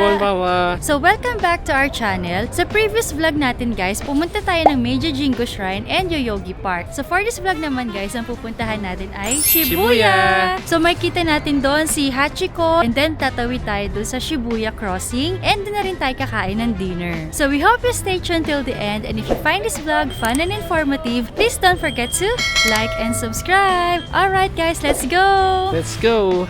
Konbanwa! So welcome back to our channel. Sa previous vlog natin guys, pumunta tayo ng Meiji Jingo Shrine and Yoyogi Park. So for this vlog naman guys, ang pupuntahan natin ay Shibuya! So makita natin doon si Hachiko and then tatawid tayo doon sa Shibuya Crossing and doon na rin tayo kakain ng dinner. So we hope you stay tuned till the end, and if you find this vlog fun and informative, please don't forget to like and subscribe! Alright guys, let's go! Let's go!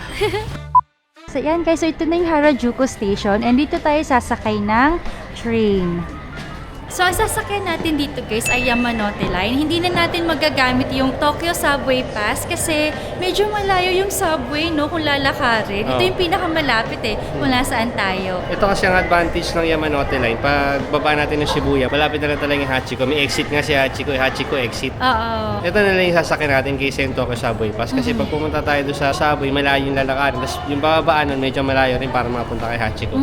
So yan guys, so ito na yung Harajuku Station and dito tayo sasakay ng train. So ang sasakyan natin dito guys ay Yamanote Line. Hindi na natin magagamit yung Tokyo Subway Pass kasi medyo malayo yung subway no kung lalakarin. Ito yung pinakamalapit kung nasaan tayo. Ito kasi ang advantage ng Yamanote Line. Pag baba natin ng Shibuya, malapit na lang talaga yung Hachiko. May exit nga si Hachiko, Hachiko exit. Oo. Ito na lang yung sasakyan natin kaysa yung Tokyo Subway Pass. Kasi pag pumunta tayo doon sa subway, malayo yung lalakarin. Tapos yung bababaan nun, medyo malayo rin para makapunta kay Hachiko.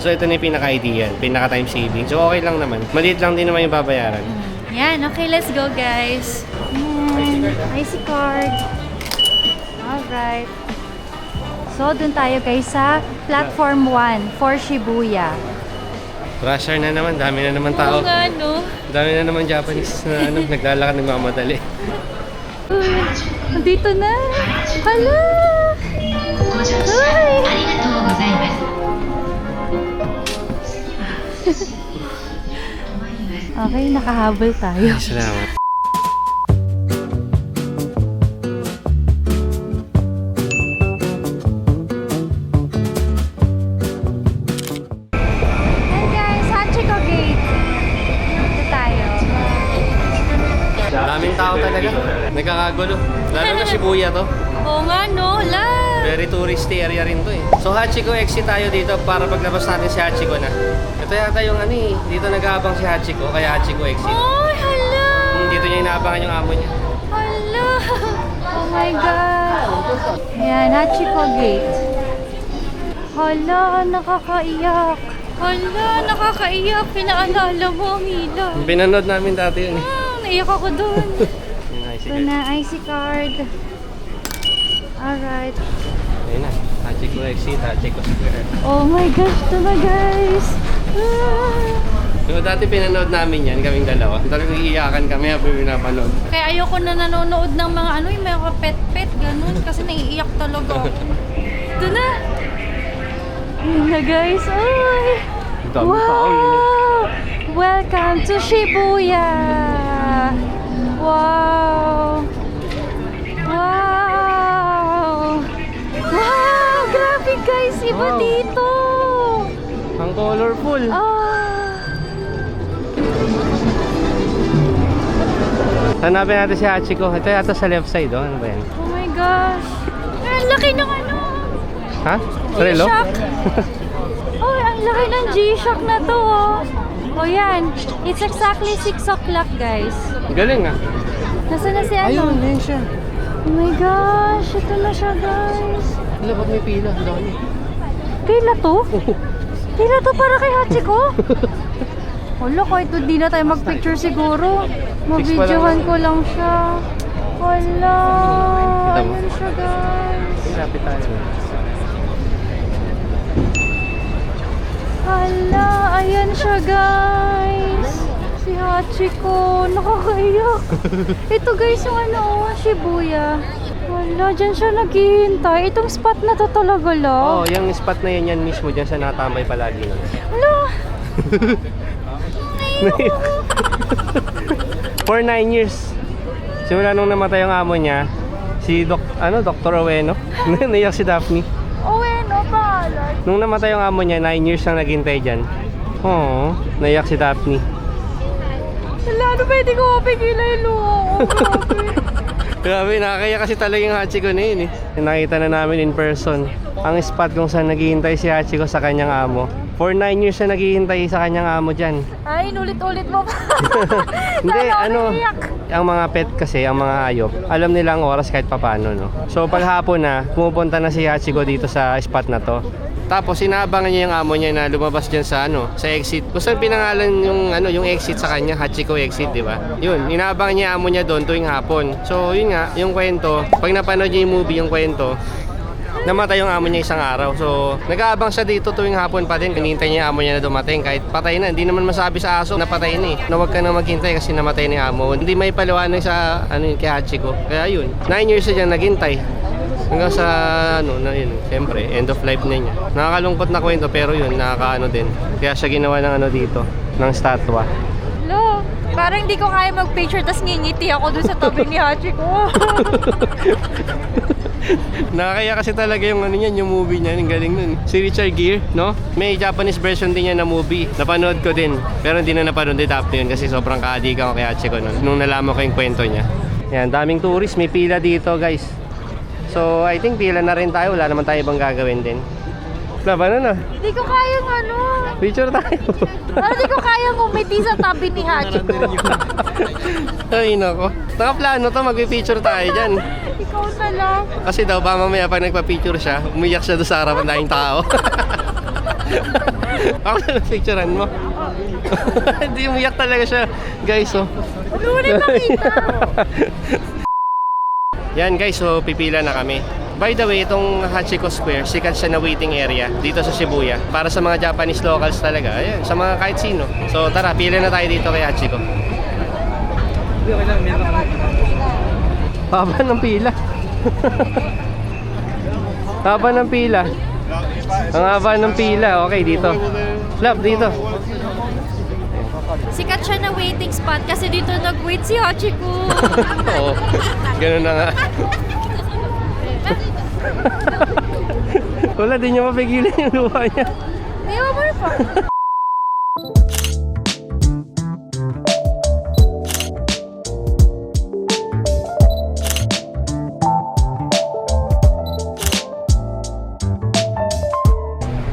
So ito na yung pinaka-ideal, pinaka-time saving. So okay lang naman. Maliit lang din naman yung babayaran. Yan, okay, let's go guys. IC card. Alright. So dun tayo guys sa platform 1 for Shibuya. Rush hour na naman, dami na naman tao. Oo nga no. Dami na naman Japanese na naglalakad, nagmamadali. Dito na. Hala! Hi! Okay, nakahabol tayo. Salamat. Hey guys, Hachiko Gate. Dito tayo. Daming tao talaga. Nagkakagulo. Lalo na Shibuya to. Oo nga no, hala! Very touristy area rin to eh. So Hachiko exit tayo dito para paglabas natin si Hachiko na. Ito yata yung dito nag-aabang si Hachiko kaya Hachiko exit. Ay, hala! Dito niya inaabangan yung amo niya. Hala! Oh my God! Ayan, Hachiko Gate. Hala, nakakaiyak. Hala, nakakaiyak. Pinaalala mo, Mila. Pinanood namin dati yun eh. Naiyak ako dun. Nice. Ito na, IC card. Alright. Ayun na. Hachiko exit, Hachiko square. Oh my gosh, ito na guys. So dati pinanood namin yan, kaming dalawa. Talagang iiyakan kami habang pinapanood. Kaya ayoko na nanonood ng mga yung mga pet-pet, ganun. Kasi naiiyak talaga ako. Ito na. Ayun na guys. Ay! Dami tao yun eh. Welcome to Shibuya! Wow! Wow! Wow! Grabe guys! Iba Wow. dito! Ang colorful. Hanapin natin si Hachiko. Ito yata sa left side, oh. Ano ba yan? Oh my gosh! Ang laki ng Ha? Relo? G-Shock! Oh, ang laki ng G-Shock na to, oh! Oh, yan. It's exactly 6 o'clock, guys. Galing ah. Nasaan na si Ayun siya. Oh my gosh! Ito na siya, guys. Ano ba't may pila? Dami. Pila to? Pila to para kay Hachiko? Wala, kahit di na tayo magpicture siguro. Mabidyohan ko lang siya. Wala. Ayun siya, guys. Lapit tayo. Hala, ayan siya guys. Si Hachiko, nakakaiyak. Ito guys yung Shibuya. Wala, dyan siya naghihintay. Itong spot na to talaga lang. Oo, yung spot na yan mismo. Diyan siya natambay palagi nun. Wala. For 9 years. Simula nung namatay yung amo niya, si Dr. Ueno. Naiyak si Daphne. Ueno, bahala. Nung namatay yung amo niya, 9 years na naghintay dyan. Oo, naiyak si Daphne. Wala, ano ba? Hindi ko mapigilan yung luha ko. Grabe, nakakaya kasi talaga yung Hachiko na yun eh. Nakita na namin in person ang spot kung saan naghihintay si Hachiko sa kanyang amo. For 9 years na naghihintay sa kanyang amo dyan. Ay, inulit-ulit mo pa. Hindi, ang mga pet kasi, ang mga hayop, alam nila ang oras kahit papano, no? So, pag hapon na, pumupunta na si Hachiko dito sa spot na to. Tapos inaabangan niya yung amo niya na lumabas diyan sa sa exit. Kung saan pinangalan yung exit sa kanya, Hachiko exit, di ba? Yun, inaabangan niya yung amo niya doon tuwing hapon. So, yun nga, yung kwento, pag napanood niyo yung movie, yung kwento, namatay yung amo niya isang araw. So, nag-aabang siya dito tuwing hapon pa din. Hinihintay niya yung amo niya na dumating kahit patay na. Hindi naman masabi sa aso na patay na eh. Na huwag ka na maghintay kasi namatay ni amo. Hindi may paliwanag sa kay Hachiko. Kaya yun, 9 years na dyan naghintay. Hanggang sa na yun, siyempre, end of life na niya. Nakakalungkot na kwento pero yun, nakakaano din. Kaya siya ginawa ng dito, ng statwa. Lo, parang hindi ko kaya mag-picture tas ngingiti ako dun sa tabi ni Hachiko. Nakakaya kasi talaga yung yung movie niya, ang galing nun. Si Richard Gere, no? May Japanese version din niya na movie. Napanood ko din, pero hindi na napanood din after yun kasi sobrang kaadikan ko kay Hachiko nun. Nung nalaman ko yung kwento niya. Yan, daming tourist, may pila dito guys. So, I think pila na rin tayo. Wala naman tayo ibang gagawin din. Laban na. Hindi ko kayang Picture tayo. Hindi ko kayang umiti sa tabi ni Hachiko. Ay, nako. Nakaplano to, mag-picture tayo dyan. Ikaw na lang. Kasi daw, ba mamaya pag nagpa-picture siya, umiyak siya doon sa harapan daming tao. Ako na picturean mo. Hindi, umiyak talaga siya. Guys, oh. Ano na makita? Yan guys, so pipila na kami. By the way, itong Hachiko Square, sikat siya na waiting area dito sa Shibuya. Para sa mga Japanese locals talaga. Ayan, sa mga kahit sino. So tara, pila na tayo dito kay Hachiko. Haba ng pila. Haba ng pila. Ang haba ng pila. Okay, dito. Love, dito. Sikat siya na waiting spot kasi dito nag-wait si Hachiko. Oo, ganun na nga. Wala, di niya mapigilan yung luha niya. Ewan mo na pa.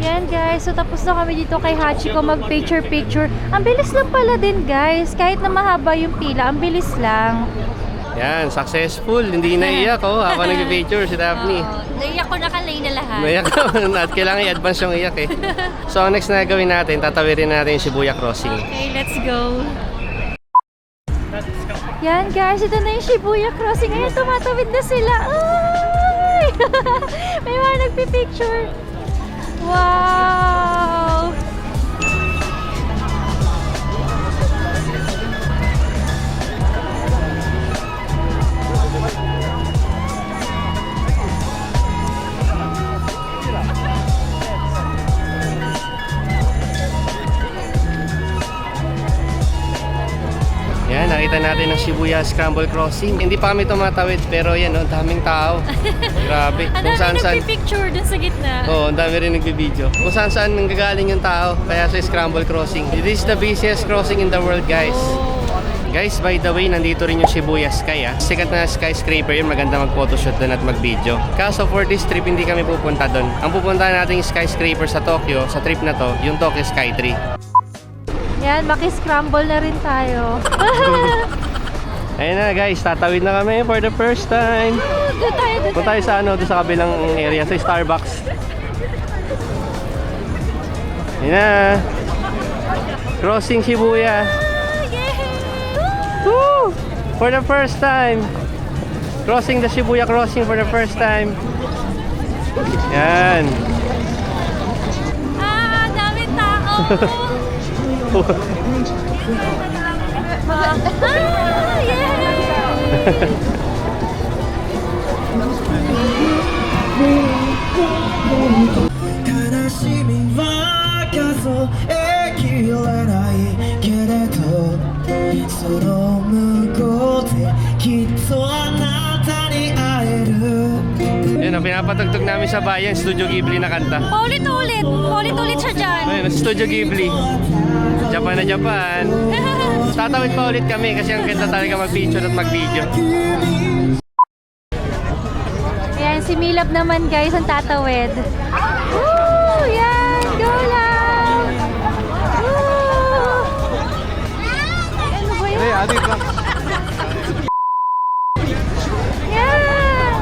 Yan guys, so tapos na kami dito kay Hachiko mag-picture-picture. Ang bilis lang pala din guys, kahit na mahaba yung pila, ang bilis lang. Yan, successful. Hindi naiyak oh. Ako nag-picture si Daphne. Naiyak ko nakalay na lahat. Naiyak naman at kailangan i-advance yung iyak eh. So ang next na gawin natin, tatawirin natin yung Shibuya Crossing. Okay, let's go. Yan guys, ito na yung Shibuya Crossing. Ayan, tumatawid na sila. Ay! May mga nagpipicture. Wow! Yan, nakita natin ang Shibuya Scramble Crossing. Hindi pa kami tumatawid pero yan, oh, daming tao. Grabe. Ang Kung dami saan-saan. nagpipicture dun sa gitna. Oo, ang dami rin nagbibideo. Kung saan-saan nanggagaling yung tao, kaya sa Scramble Crossing. This is the busiest crossing in the world, guys. Guys, by the way, nandito rin yung Shibuya Sky. Sikat na skyscraper yun, maganda mag-photoshoot doon at mag-video. Kaso for this trip, hindi kami pupunta doon. Ang pupunta natin yung skyscraper sa Tokyo, sa trip na to, yung Tokyo Sky Tree. Yan, maki-scramble na rin tayo. Ayun na guys, tatawid na kami for the first time. Doon tayo, doon Punta tayo sa doon sa kabilang area, sa Starbucks. Ayun na. Crossing Shibuya. Woo! For the first time. Crossing the Shibuya Crossing for the first time. Yan. Ah, daming tao. Ah, yeah! 悲しみは数えきれないけれどその向こうできっとあなたに会える Yun, pinapatugtog namin sa bayan, Studio Ghibli na kanta. Paulit-ulit. Paulit-ulit siya dyan. Ayun, Studio Ghibli. Japan na Japan. Tatawid pa ulit kami kasi ang ganda talaga mag-picture at mag-video. Ayan, si Milab naman guys ang tatawid. Woo! Yan! Go lang! Woo! Ano ba yun? Yan! Yan!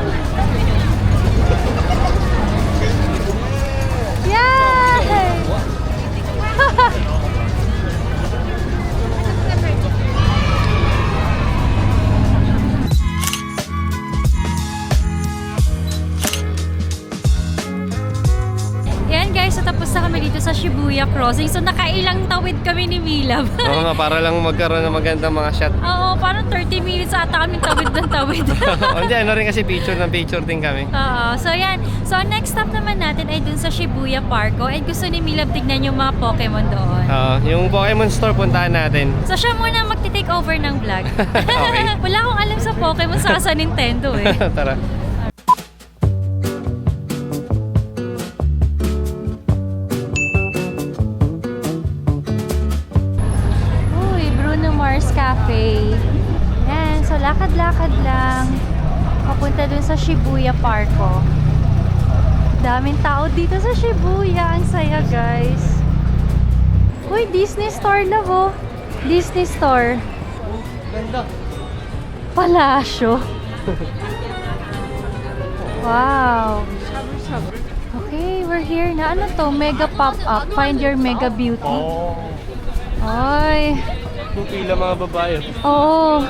Shibuya Crossing. So nakailang tawid kami ni Milab. Oo nga, para lang magkaroon ng magandang mga shot. Oo, parang 30 minutes ata kami tawid ng tawid. Hindi, ano rin kasi picture din kami. Oo, so yan. So next stop naman natin ay dun sa Shibuya Parko. And gusto ni Milab tignan yung mga Pokemon doon. Yung Pokemon Store puntahan natin. So siya muna magti-take over ng vlog. Okay. Wala akong alam sa Pokemon sa Nintendo eh. Tara. Uy, Bruno Mars Cafe. Yan, so lakad-lakad lang. Papunta dun sa Shibuya Parko. Daming tao dito sa Shibuya. Ang saya, guys. Uy, Disney Store na oh. Disney Store. Ganda. Palasyo. Wow. Okay, we're here na. Ano to? Mega pop-up. Find your mega beauty. Ay. Yung pila mga babae. Oo.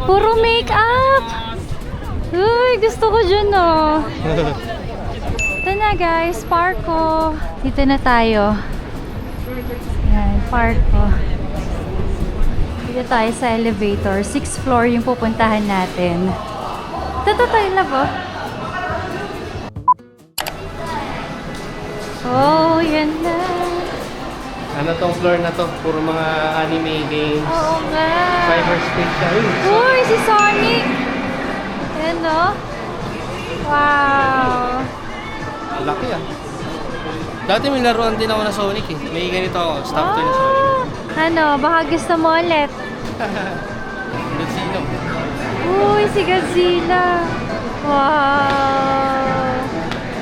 Puro make-up. Uy, gusto ko dyan oh. Ito na guys, Parko. Dito na tayo. Yan, Parko. Dito tayo sa elevator. 6th floor yung pupuntahan natin. Ito tayo labo. Oh, yan na. Ano tong floor na to? Puro mga anime games. Oo nga. Cyberspace siya. Uy, si Sonic. Yan no. Wow. Laki ah. Dati may laruan din ako na Sonic eh. May ganito ako. Stop to yung Sonic. Ano, baka gusto mo ulit. Godzilla. Uy, si Godzilla. Wow.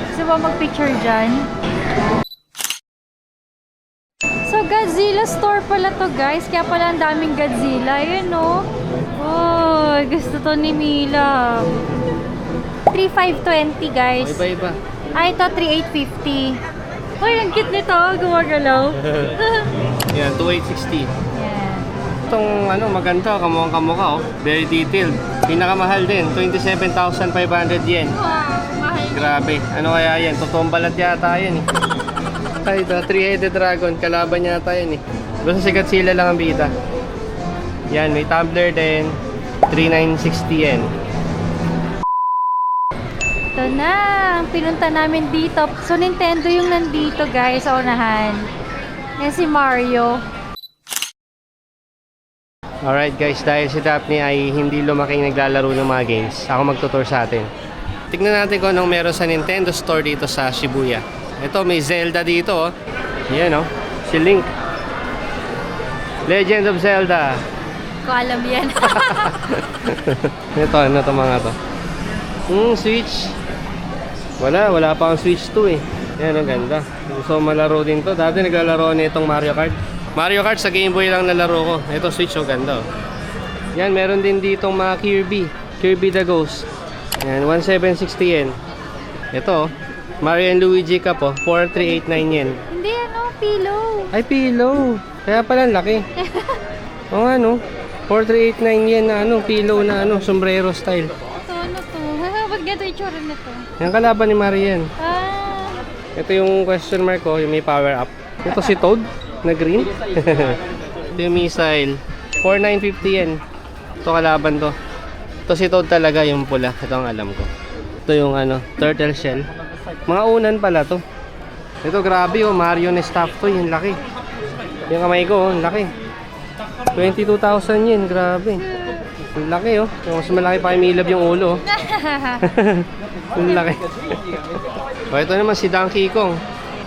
Gusto ba mag-picture dyan? So, Godzilla store pala to guys. Kaya pala ang daming Godzilla. Yun no. Oh, gusto to ni Mila. 3,520 guys. Iba-iba. Ito 3,850. Uy, ang cute nito. Gumagalaw. Yan, 2,860. Yan. Itong ano, maganda, kamukhang kamukha oh. Very detailed. Pinakamahal din, 27,500 yen. Wow, mahal. Grabe. Ano kaya yan? Totoong balat yata yan eh. Ay, ito, 3-headed dragon. Kalaban yata yan eh. Basta si Godzilla lang ang bida. Yan, may tumbler din. 3,960 yen. Ito na, ang pinunta namin dito. So, Nintendo yung nandito guys, sa unahan. Yan si Mario. Alright guys, dahil si Daphne ay hindi lumaking naglalaro ng mga games, ako magtutur sa atin. Tignan natin kung anong meron sa Nintendo Store dito sa Shibuya. Ito, may Zelda dito oh. Yan oh, si Link. Legend of Zelda. Ko alam yan. Ito, ano to mga to? Switch. Wala pa ang Switch 2 eh. Yan, ang ganda. Gusto malaro din to. Dati naglalaro na itong Mario Kart. Mario Kart sa Game Boy lang nalaro ko. Ito Switch, oh ganda oh. Yan, meron din ditong mga Kirby the Ghost. Yan, 1,760 yen. Ito oh, Mario and Luigi Cup oh, 4,389 yen. Hindi ano, pillow. Ay, pillow. Kaya pala ang laki. O nga no, 4,389 yen na ano, pillow na ano, sombrero style. Ito, ano to? Ba't ganito yung tsura na to? Yan kalaban ni Mario yan. Ah, Ito yung question mark ko, yung may power up. Ito si Toad na green. Ito yung missile. 4,950 yen. Ito kalaban to. Ito si Toad talaga, yung pula. Ito ang alam ko. Ito yung ano, turtle shell. Mga unan pala to. Ito grabe oh, Mario na staff to. Yung laki. Yung kamay ko oh, yung laki. 22,000 yen, grabe. Yung laki oh. Mas malaki pa kay Milab yung ulo oh. Yung laki. O ito naman si Donkey Kong.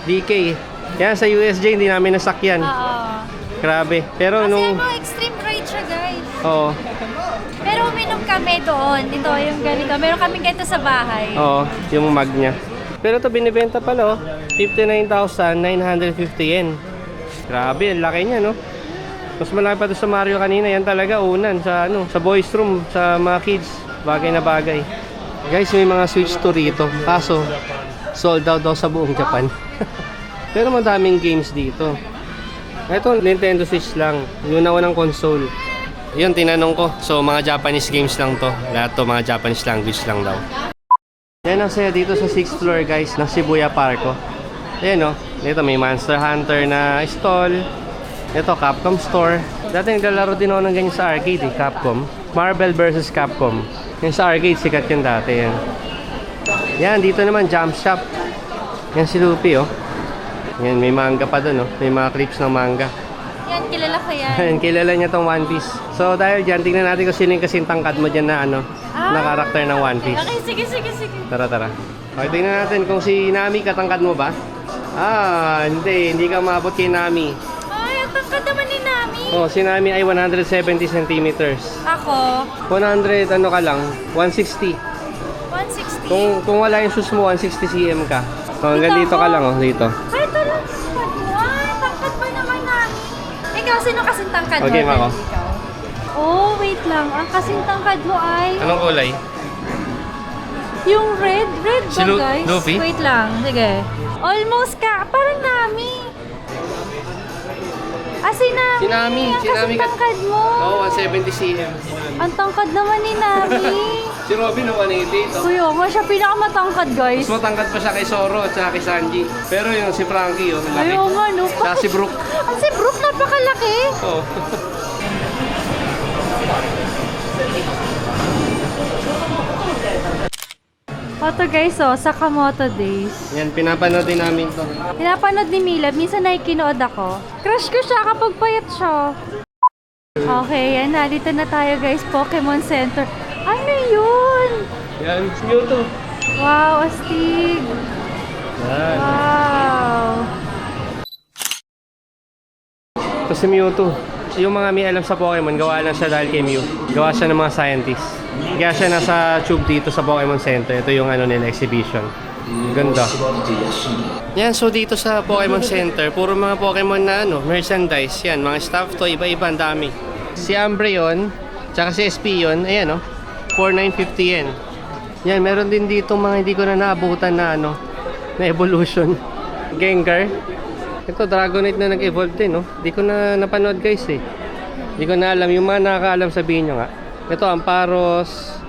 DK. Yan sa USJ hindi namin nasakyan. oo. Grabe. Pero Kasi nung... ano, extreme ride siya guys. Oo. Pero uminom kami doon. Ito yung ganito. Meron kami ganito sa bahay. Oo. Yung mag niya. Pero ito binibenta pala oh. 59,950 yen. Grabe. Ang laki niya no. Mas malaki pa doon sa Mario kanina. Yan talaga unan sa ano, sa boys room, sa mga kids. Bagay na bagay. Guys, may mga Switch 2 rito. Kaso, sold out daw sa buong Japan. Pero madaming games dito. Ito, Nintendo Switch lang. Yung naunang console. Yun, tinanong ko. So, mga Japanese games lang to. Lahat to, mga Japanese language lang daw. Yan ang saya dito sa 6th floor, guys, ng Shibuya Parko. Ayan, dito may Monster Hunter na stall. Ito, Capcom Store. Dati naglalaro din ako ng ganyan sa arcade, Capcom. Marvel vs. Capcom. Yung sa arcade, sikat yun dati. Yan, dito naman, Jump Shop. Yan si Luffy, Yan, may manga pa dun, May mga clips ng manga. Yan, kilala ko yan. Yan, kilala niya tong One Piece. So, dahil dyan, tingnan natin kung sino yung kasing tangkad mo dyan na, na karakter ng One Piece. Okay, sige. Tara. Okay, tingnan natin kung si Nami katangkad mo ba? Hindi ka maabot kay Nami. Ay, ang tangkad naman ni Nami. Si Nami ay 170 centimeters. Ako, 100, ka lang, 160. 160. Kung wala yung shoes mo, 160 cm ka. So, hanggang dito ka lang, dito. Ay, ito lang tangkad mo. Ay, tangkad ba naman Nami? Ikaw, sino kasing tangkad mo? Okay, Mako. Ikaw. Oh, wait lang. Ang kasing tangkad mo ay... Anong kulay? Yung red ba Si guys? Luffy? Wait lang, sige. Almost ka, parang Nami. Si Nami. Si Nami. Ang kasing tangkad mo. 170 cm. Ang tangkad naman ni Nami. Si Robin, 180. Kuya nga siya pinakamatangkad guys. Mas matangkad pa siya kay Zoro at saka kay Sanji. Pero yung si Frankie, laki. Ayaw nga no. Saka si Brook. Si Brook napakalaki. Oo. Ito guys, Sakamoto Days. Yan, pinapanood din namin to. Pinapanood ni Milab, minsan nakikinood ako. Crush ko siya kapag payat siya. Okay, yan na. Dito na tayo guys, Pokemon Center. Ano yun? Yan, si Mewtwo. Wow, astig. Yan. Wow. Ito si Mewtwo. Yung mga may alam sa Pokemon, gawa lang siya dahil kay Mew. Gawa siya ng mga scientists. Kaya siya nasa tube dito sa Pokemon Center. Ito yung nila exhibition. Ganda. Yan, so dito sa Pokemon Center, puro mga Pokemon na merchandise. Yan, mga stuff to, iba-iba, ang dami. Si Umbreon, tsaka si Espeon, ayan 4,950 yen. Yan, meron din dito mga hindi ko na naabutan na na evolution. Gengar. Ito, Dragonite na nag-evolve din, Hindi ko na napanood guys Hindi ko na alam. Yung mga nakakaalam sabihin nyo nga. Ito, Amparos,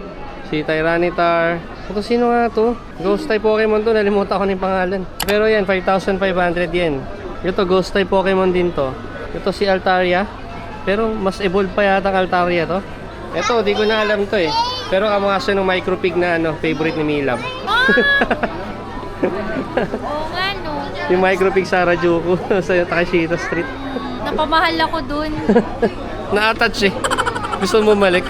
si Tyranitar. Ito, sino nga to? Ghost type Pokemon to. Nalimutan ko na yung pangalan. Pero yan, 5,500 yen. Ito, Ghost type Pokemon din to. Ito si Altaria. Pero mas evolve pa yata ang Altaria to. Ito, di ko na alam to Pero kamukha siya ng Micropig na favorite ni Milab. Oo nga no. Yung Micropig sa Harajuku sa Takashita Street. Napamahal ako dun. Na-attach Gusto mo bumalik?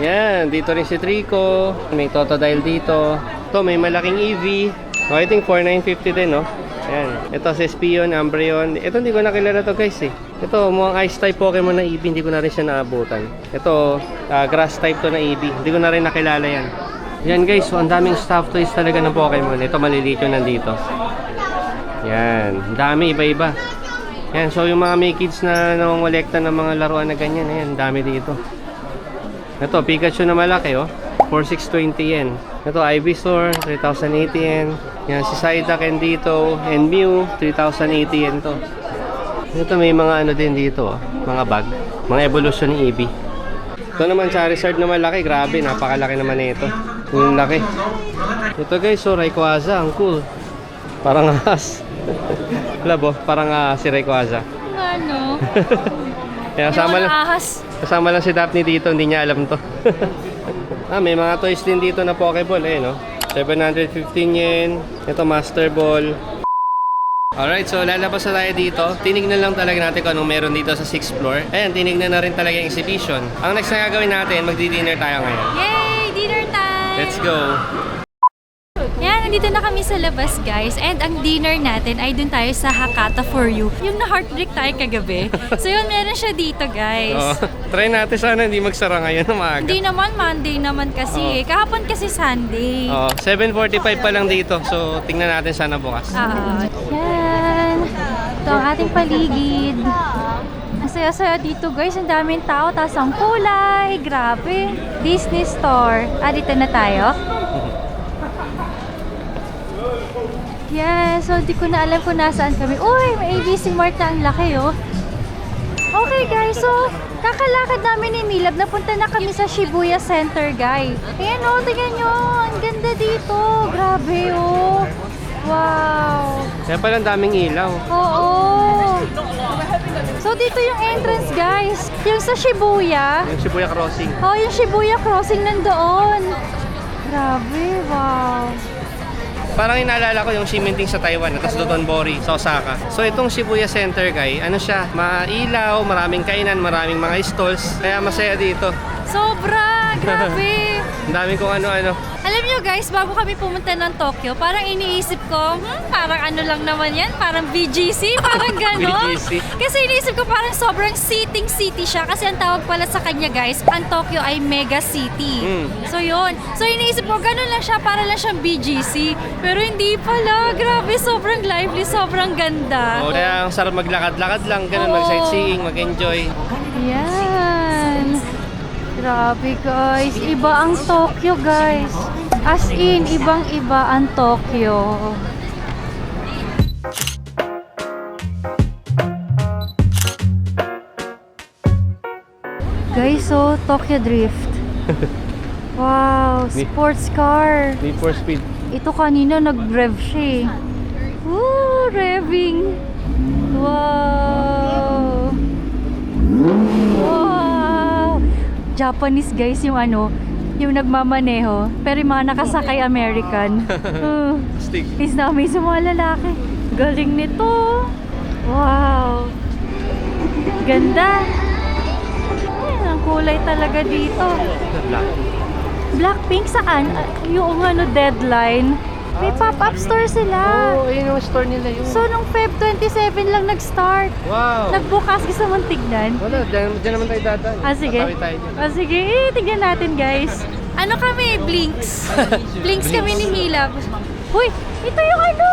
Yan, dito rin si Trico. May Totodile dito. Ito, may malaking EV. I think 4,950 din, Ayan. Ito si Espeon, Umbreon. Ito hindi ko nakilala to guys Ito, mukhang ice type Pokemon na EV. Hindi ko na rin siya naabutan. Ito, grass type to na EV. Hindi ko na rin nakilala yan. Yan guys, so ang daming stuff toys talaga ng Pokemon. Ito, maliliit yung nandito. Yan, dami, iba-iba. Yan, so yung mga may kids na nangongolekta ng mga laruan na ganyan, ayan, dami dito. Ito, Pikachu na malaki, 4,620 yen. Ito, Ivysaur, 3,080 yen. Yan, si Psyduck and dito, and Mew, 3,080 yen to. Ito, may mga din dito, mga bag. Mga evolution ni Eevee. Ito naman, Charizard na malaki, grabe, napakalaki naman ito. Yung laki. Ito guys, Rayquaza, ang cool. Parang ahas. Labo, parang si Rayquaza. Ano? Kaya kasama lang si Daphne dito, hindi niya alam to. May mga toys din dito na Pokeball, 715 yen. Ito, Master Ball. Alright, so lalabas na tayo dito. Tinignan lang talaga natin kung anong meron dito sa 6th floor. Ayan, tinignan na rin talaga yung exhibition. Ang next na gagawin natin, magdi-dinner tayo ngayon. Yay! Dinner time! Let's go! Yan, nandito na kami sa labas guys. And ang dinner natin ay dun tayo sa Hakata For You. Yung na-heartbreak tayo kagabi. So yun, meron siya dito guys. Try natin sana hindi magsara ngayon na maaga. Hindi naman, Monday naman kasi. Kahapon kasi Sunday. 7:45 pa lang dito. So tingnan natin sana bukas. Yan. Ito ang ating paligid. Ang saya-saya dito guys. Ang daming tao. Tapos ang kulay. Grabe. Disney Store. Dito na tayo. Yes, so di ko na alam kung nasaan kami. Uy, may ABC Mart na ang laki, Okay guys, so kakalakad namin ni Milab. Napunta na kami sa Shibuya Center, guys. Ayan tingnan nyo. Ang ganda dito. Grabe, Wow! Kaya pala ang daming ilaw. Oo! So, dito yung entrance, guys. Yung sa Shibuya. Yung Shibuya Crossing. Oh, yung Shibuya Crossing nandoon. Grabe, wow. Parang inaalala ko yung Shiminting sa Taiwan at Dotonbori sa Osaka. So itong Shibuya Center, guys, ano siya, mailaw, maraming kainan, maraming mga stalls. Kaya masaya dito. Sobra! Grabe! Ang dami kong ano-ano. Alam nyo guys, bago kami pumunta ng Tokyo, parang iniisip ko, parang ano lang naman yan, parang BGC, parang gano'n. BGC. Kasi iniisip ko parang sobrang seating city siya kasi ang tawag pala sa kanya guys, ang Tokyo ay mega city. So yun. So iniisip ko, gano'n lang siya, para lang siyang BGC. Pero hindi pala, grabe, sobrang lively, sobrang ganda. Oh, kaya ang sarap maglakad-lakad lang, ganun, Oo. mag-sightseeing, mag-enjoy. Yan. Grabe guys, iba ang Tokyo guys. As in, ibang-iba ang Tokyo. Guys, so Tokyo Drift. Wow, sports car. Need for Speed. Ito kanina nag-rev siya eh. Woo, revving. Wow. Wow. Japanese guys yung ano, yung nagmamaneho. Pero yung mga nakasakay American. Stick. Is na may sa mga lalaki. Galing nito. Wow. Ganda. Ayan, ang kulay talaga dito. Blackpink saan? Yung ano, Deadline. May pop-up store sila. Oh, yun yung store nila yun. So, nung Feb 27 lang nag-start. Wow. Nagbukas gusto mong tignan. Wala, dyan naman tayo dadaan. Ah, sige. Tatawid tayo dyan. Ah, sige. Tignan natin, guys. Ano kami? Blinks. Blinks kami ni Mila. Uy, ito yung ano!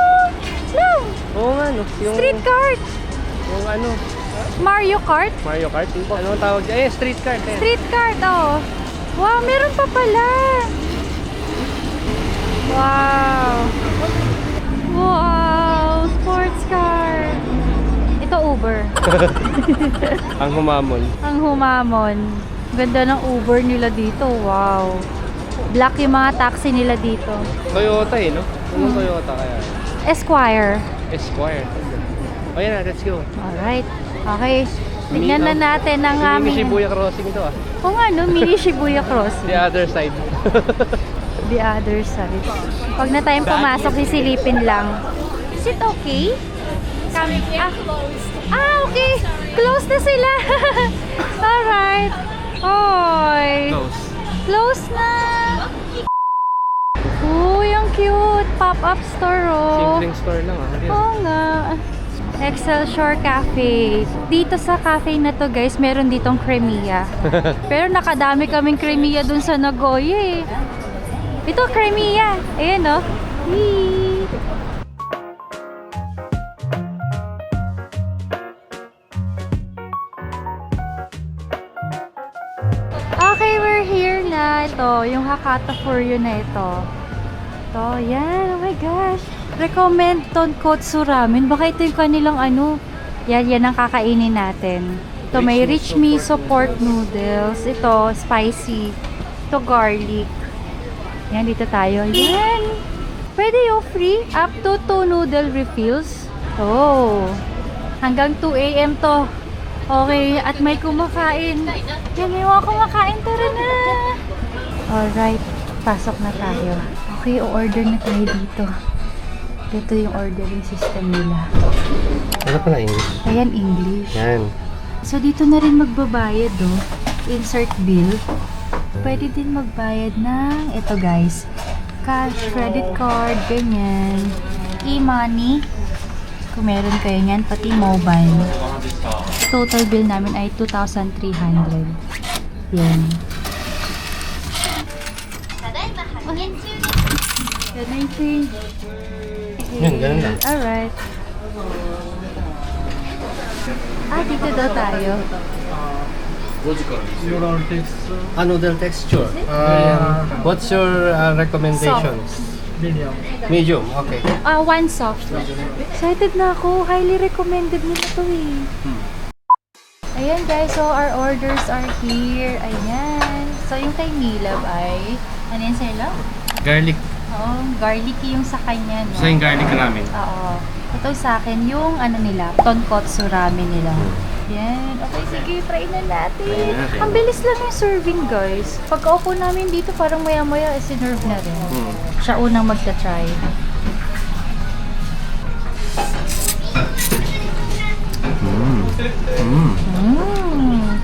Love! Oo nga, no? Yung, Street cart! Yung ano, Mario Kart? Mario Kart. Ano ang tawag dyan? Eh, street cart. Eh. Street cart, oh. Wow, meron pa pala. Wow. Wow, sports car. Ito Uber. Ang humamon. Ang humamon. Ganda ng Uber nila dito. Wow. Black yung mga taxi nila dito. Toyota eh, no? Anong Toyota kaya? Esquire. Esquire. O yan na, let's go. Alright. Okay. Tignan na natin ang Mini aming... Shibuya Crossing to ah. Kung ano, mini Shibuya Crossing. The other side. The other side. Pag na tayong pumasok, sisilipin lang. Is it okay? Okay. Close na sila. Alright. Oy. Close. Close na. Uy, ang cute. Pop-up store, oh. Simpleng store lang ah. Oo nga. Excelsior Cafe. Dito sa cafe na to guys, meron ditong Cremia. Pero nakadami kaming Cremia dun sa Nagoya eh. Ito, Cremia. Ayan oh. Yee. Okay, we're here na. Ito, yung Hakata Furyo na ito. Ito, yan. Oh my gosh. Recommend Tonkotsu Ramen. Baka ito yung kanilang ano. Yan ang kakainin natin. Ito, may rich miso pork noodles. Ito, spicy. Ito, garlic. Yan, dito tayo. Yan. Pwede yung free. Up to 2 noodle refills. Oh. Hanggang 2 a.m. to. Okay, at may kumakain. Yan, may mga kumakain. Tara na. Alright, pasok na tayo. Okay, o-order na tayo dito. Ito yung ordering system nila. Ano pala English? Ayan, English. Yan. So, dito na rin magbabayad, oh. Insert bill. Pwede din magbayad ng, ito guys, cash, credit card, ganyan. E-money. Kung meron kayo yan, pati mobile. Total bill namin ay 2,300. Yan. Can I change? Yan, ganun lang. Alright. Dito daw tayo. Noodle texture. What's your recommendation? Medium. Medium, okay. One soft. Excited na ako. Highly recommended nila to eh. Ayan guys, so our orders are here. Ayan. So yung kay Milab ay, ano yan sa'yo? Garlic Oo, garlicky yung sa kanya, no? Sa yung garlic ramen. Oo. Ito sa akin, yung ano nila, tonkotsu ramen nila. Yan. Okay, sige, try na natin. Try natin. Ang bilis lang yung serving, guys. Pagka-upo namin dito, parang maya-maya, sinerve na rin. Siya unang magta-try.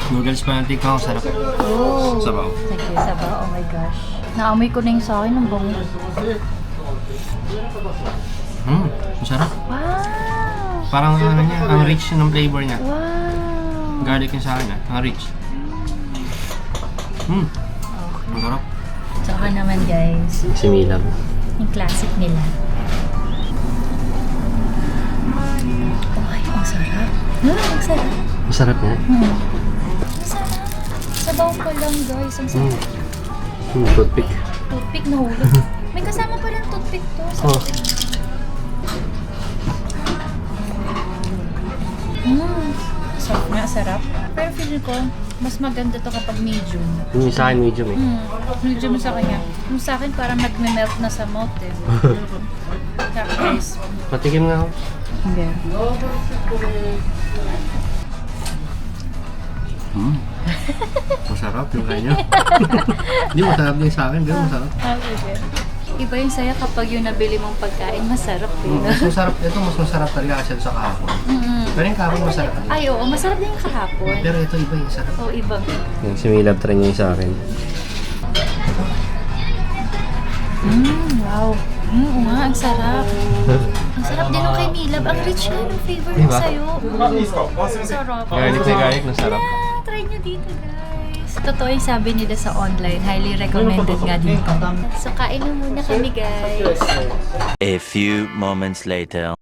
Noodles panty ko, sarap. Oh. Sabaw. Sige, sabaw. Oh my gosh. Naamoy ko na yung sa akin ng bango. Masarap. Wow! Parang ano niya, ang rich ng flavor niya. Wow! Garlic yung sa akin ang rich. Masarap. Tsaka naman, guys, Si Milab. yung classic nila. Ay, ang sarap. Ang sarap. Masarap nga. Ang sarap. Sabaw pa lang, guys. Ang sarap. Toothpick. Toothpick na hulog. May kasama pa rin toothpick to. Oh. Sarap nga, sarap. Pero feel ko, mas maganda to kapag medium. Yung sa akin medium eh. Medium sa kanya. Yung sa akin parang nagme-melt na sa mouth eh. Kaya guys. Patikim nga ako. Hindi. Masarap yung kanya. Hindi masarap din sa akin, pero masarap. Okay. Iba yung saya kapag yung nabili mong pagkain, masarap eh. Mas masarap, ito mas masarap talaga kasi sa kahapon. Pero yung kahapon masarap. Ay, oo. Masarap din yung kahapon. Pero ito iba yung sarap. Oo, iba. Yung si Milab try niya yung sa akin. Wow. Oo nga, ang sarap. Ang sarap din ng kay Milab. Ang rich nga ng flavor ng Diba? sayo. Sarap. Garlic na garlic, nasarap. Yeah, try nyo dito, guys. Totoo yung sabi nila sa online. Highly recommended nga dito. So, kain na muna kami, guys. A few moments later.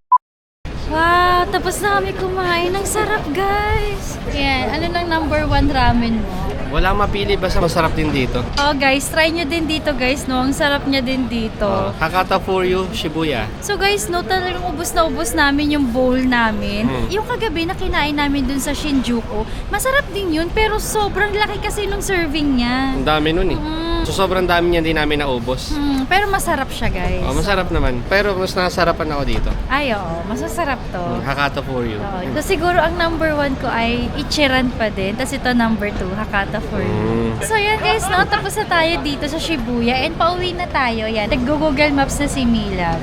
Wow, tapos na kami kumain. Ang sarap, guys. Yan, ano nang number 1 ramen mo? Wala mapili, basta masarap din dito. Oh, guys, try nyo din dito, guys, no? Ang sarap niya din dito. Hakata for you, Shibuya. So guys, no, talagang ubos na ubos namin yung bowl namin. Mm. Yung kagabi na kinain namin dun sa Shinjuku, masarap din yun, pero sobrang laki kasi nung serving niya. Ang dami nun eh. Mm. So sobrang dami niya din namin naubos. Pero masarap siya, guys. Oh, masarap naman. Pero mas nasarapan ako dito. Ay, oo, masasarap to. Hakata for you. Oo. So siguro ang number 1 ko ay Ichiran pa din. Tapos ito number 2, Hakata for you. So yan guys, no, tapos na tayo dito sa Shibuya and pauwi na tayo. Yan, nag-Google Maps na si Milab.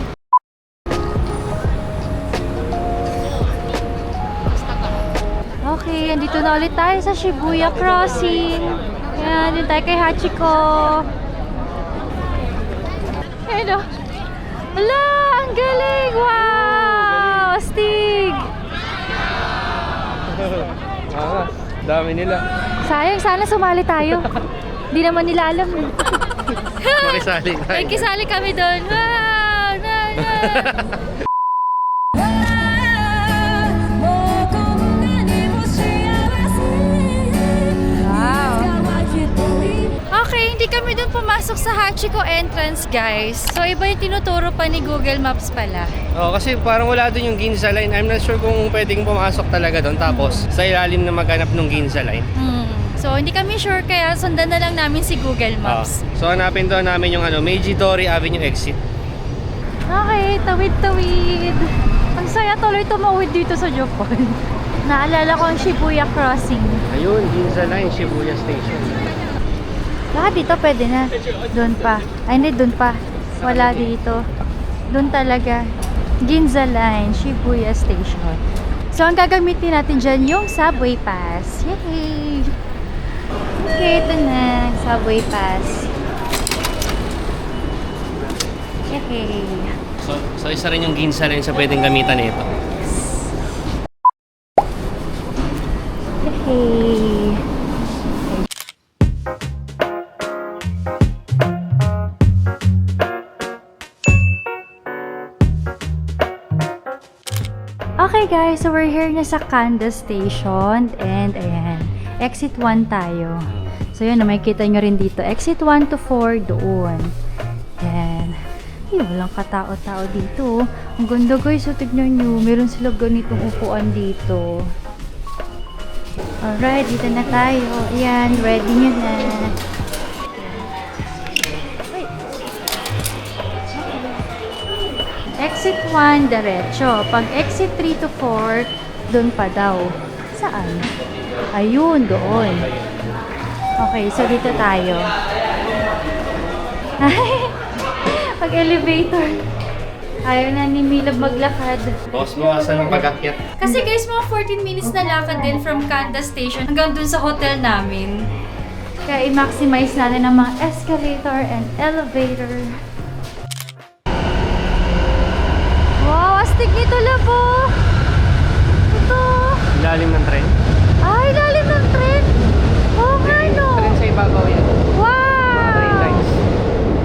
Okay, andito na ulit tayo sa Shibuya Crossing. Yan, dito tayo kay Hachiko. Hello. Hala, ang galing! Wow! Astig! Dami nila. Sayang, sana sumali tayo. Di naman nila alam eh. Makisali tayo. Ay, kisali kami doon. Wow! Wow! Okay, hindi kami doon pumasok sa Hachiko entrance, guys. So, iba yung tinuturo pa ni Google Maps pala. Oh, kasi parang wala doon yung Ginza line. I'm not sure kung pwedeng pumasok talaga doon. Tapos sa ilalim na maghanap ng Ginza line. So, hindi kami sure kaya sundan na lang namin si Google Maps. So hanapin doon namin yung Meiji-Dori Avenue exit. Okay, tawid-tawid. Ang saya tuloy tumawid dito sa Japan. Naalala ko ang Shibuya Crossing. Ayun, Ginza line, Shibuya Station. Baka dito pwede na. Doon pa. Ay, hindi, doon pa. Wala dito. Doon talaga. Ginza Line, Shibuya Station. So, ang gagamitin natin dyan yung Subway Pass. Yay! Okay, ito na. Subway Pass. Yay! So isa rin yung Ginza line sa pwedeng gamitan nito. Yay! Okay guys, so we're here na sa Kanda Station and ayan, exit 1 tayo. So yun, makikita nyo rin dito, exit 1 to 4 doon. Ayan. Ay, walang katao-tao dito. Ang ganda guys, so tignan nyo, meron sila ganitong upuan dito. Alright, dito na tayo. Ayan, ready nyo na. Wait. exit 1, diretso. Pag exit 3 to 4, doon pa daw. Saan? Ayun, doon. Okay, so dito tayo. Pag elevator. Ayaw na ni Milab maglakad. Boss, bawasan ng pag-akyat. Kasi guys, mga 14 minutes na lakad din from Kanda Station hanggang dun sa hotel namin. Kaya i-maximize natin ang mga escalator and elevator. Wow, astig nito, Labo! Ito! Lalim ng tren. Ay, lalim ng tren! Oo nga, no! Tren sa ibabaw yan. Wow! Train lines.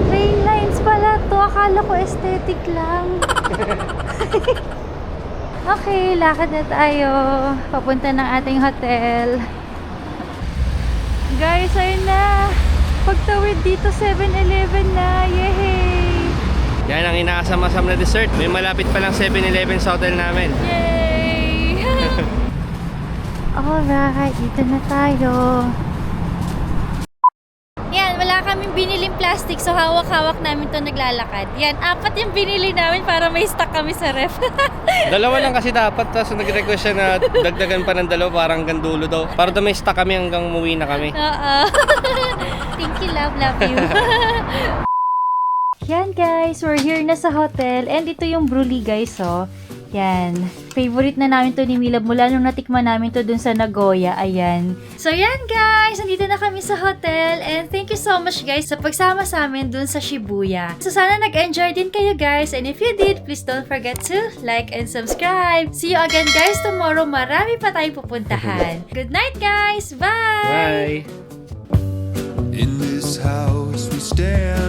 Train lines pala to. Akala ko aesthetic lang. Okay, lakad na tayo. Papunta ng ating hotel. Guys, ayun na. Pagtawid dito, 7-Eleven na. Yay! Yan ang inaasam-asam na dessert. May malapit pa lang 7-Eleven sa hotel namin. Yay! Alright, dito na tayo. Yan, wala kaming biniling plastic, so hawak-hawak namin to naglalakad. Yan, 4 yung binili namin para may stock kami sa ref. Dalawa lang kasi dapat. Tapos nag-request siya na dagdagan pa ng dalawa. Parang hanggang dulo daw. Para daw may stock kami hanggang umuwi na kami. Oo. Thank you, love you. Yan guys, we're here na sa hotel. And ito yung Bruli guys, oh. Yan. Favorite na namin to ni Milab mula nung natikman namin to dun sa Nagoya. Ayan. So yan guys, nandito na kami sa hotel. And thank you so much guys sa pagsama sa amin dun sa Shibuya. So sana nag-enjoy din kayo guys. And if you did, please don't forget to like and subscribe. See you again guys tomorrow. Marami pa tayong pupuntahan. Good night guys. Bye! Bye! In this house we stand